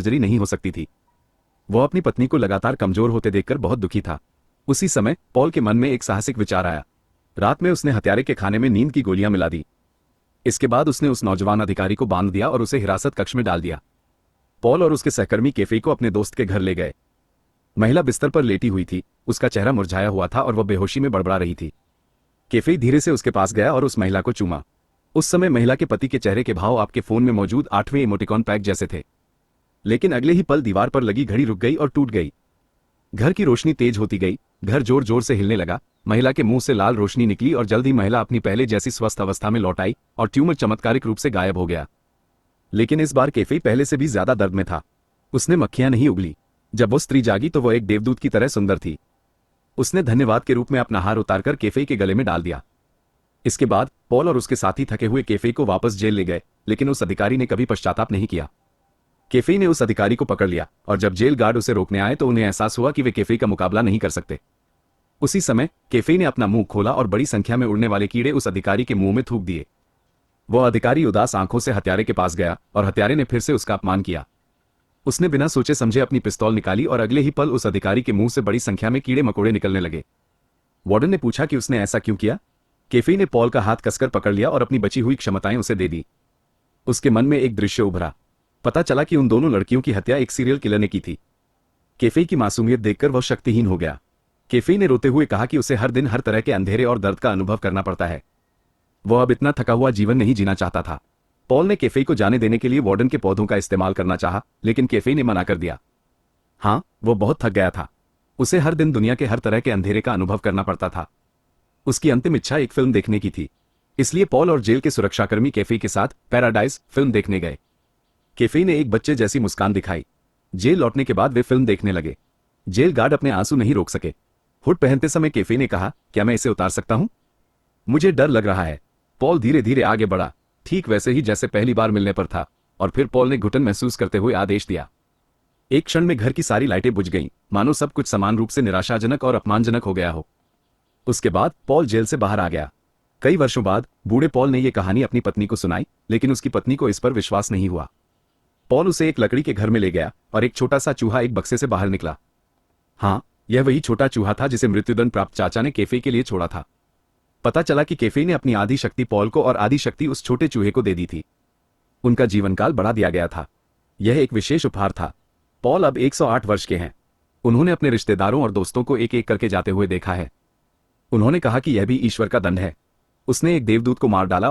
Surgery नहीं हो सकती थी। वह अपनी पत्नी को लगातार कमजोर होते देखकर बहुत दुखी था। उसी समय पॉल के मन में एक साहसिक विचार आया। रात में उसने हत्यारे के खाने में नींद की गोलियां मिला दी। इसके बाद उसने उस नौजवान अधिकारी को बांध दिया और उसे हिरासत कक्ष में डाल दिया। पॉल और उसके सहकर्मी कैफे को अपने दोस्त के घर ले गए। महिला बिस्तर पर लेटी हुई थी, उसका चेहरा मुरझाया हुआ था और वह बेहोशी में बड़बड़ा रही थी। कैफे धीरे से उसके पास गया और उस महिला को चूमा। उस समय महिला के पति के चेहरे के भाव आपके फोन में मौजूद 8वें इमोटिकॉन पैक जैसे थे। लेकिन अगले ही पल दीवार पर लगी घड़ी रुक गई और टूट गई। घर की रोशनी तेज होती गई, घर जोर जोर से हिलने लगा, महिला के मुंह से लाल रोशनी निकली और जल्द ही महिला अपनी पहले जैसी स्वस्थ अवस्था में लौट आई और ट्यूमर चमत्कारिक रूप से गायब हो गया। लेकिन इस बार कैफे पहले से भी ज्यादा दर्द में था। उसने मक्खियां नहीं उगली। जब वो स्त्री जागी तो वह एक देवदूत की तरह सुंदर थी। उसने धन्यवाद के रूप में अपना हार उतारकर कैफे के गले में डाल दिया। इसके बाद पॉल और उसके साथी थके हुए कैफे को वापस जेल ले गए, लेकिन उस अधिकारी ने कभी पश्चाताप नहीं किया। कैफे ने उस अधिकारी को पकड़ लिया और जब जेल गार्ड उसे रोकने आए तो उन्हें एहसास हुआ कि वे कैफे का मुकाबला नहीं कर सकते। उसी समय कैफे ने अपना मुंह खोला और बड़ी संख्या में उड़ने वाले कीड़े उस अधिकारी के मुंह में थूक दिए। वह अधिकारी उदास आंखों से हत्यारे के पास गया और हत्यारे ने फिर से उसका अपमान किया। उसने बिना सोचे समझे अपनी पिस्तौल निकाली और अगले ही पल उस अधिकारी के मुंह से बड़ी संख्या में कीड़े मकोड़े निकलने लगे। वार्डन ने पूछा कि उसने ऐसा क्यों किया। कैफे ने पॉल का हाथ कसकर पकड़ लिया और अपनी बची हुई क्षमताएं उसे दे दी। उसके मन में एक दृश्य उभरा। पता चला कि उन दोनों लड़कियों की हत्या एक सीरियल किलर ने की थी। कैफे की मासूमियत देखकर वह शक्तिहीन हो गया। कैफे ने रोते हुए कहा कि उसे हर दिन हर तरह के अंधेरे और दर्द का अनुभव करना पड़ता है। वह अब इतना थका हुआ जीवन नहीं जीना चाहता था। पॉल ने कैफे को जाने देने के लिए वार्डन के पौधों का इस्तेमाल करना चाहा, लेकिन कैफे ने मना कर दिया। हाँ, वह बहुत थक गया था। उसे हर दिन दुनिया के हर तरह के अंधेरे का अनुभव करना पड़ता था। उसकी अंतिम इच्छा एक फिल्म देखने की थी। इसलिए पॉल और जेल के सुरक्षाकर्मी कैफे के साथ पैराडाइज फिल्म देखने गए। कैफे ने एक बच्चे जैसी मुस्कान दिखाई। जेल लौटने के बाद वे फिल्म देखने लगे। जेल गार्ड अपने आंसू नहीं रोक सके। हुड पहनते समय कैफे ने कहा, क्या मैं इसे उतार सकता हूं? मुझे डर लग रहा है। पॉल धीरे धीरे आगे बढ़ा, ठीक वैसे ही जैसे पहली बार मिलने पर था, और फिर पॉल ने घुटन महसूस करते हुए आदेश दिया। एक क्षण में घर की सारी लाइटें बुझ गईं, मानो सब कुछ समान रूप से निराशाजनक और अपमानजनक हो गया हो। उसके बाद पॉल जेल से बाहर आ गया। कई वर्षों बाद बूढ़े पॉल ने यह कहानी अपनी पत्नी को सुनाई, लेकिन उसकी पत्नी को इस पर विश्वास नहीं हुआ। पॉल उसे एक लकड़ी के घर में ले गया और एक छोटा सा चूहा एक बक्से से बाहर निकला। हाँ, यह वही छोटा चूहा था जिसे मृत्युदंड प्राप्त चाचा ने कैफे के लिए छोड़ा था। पता चला कि कैफे ने अपनी आधी शक्ति पॉल को और आधी शक्ति उस छोटे चूहे को दे दी थी। उनका जीवनकाल बढ़ा दिया गया था। यह एक विशेष उपहार था। पॉल अब 108 वर्ष के हैं। उन्होंने अपने रिश्तेदारों और दोस्तों को एक एक करके जाते हुए देखा है। उन्होंने कहा कि यह भी ईश्वर का दंड है। उसने एक देवदूत को मार डाला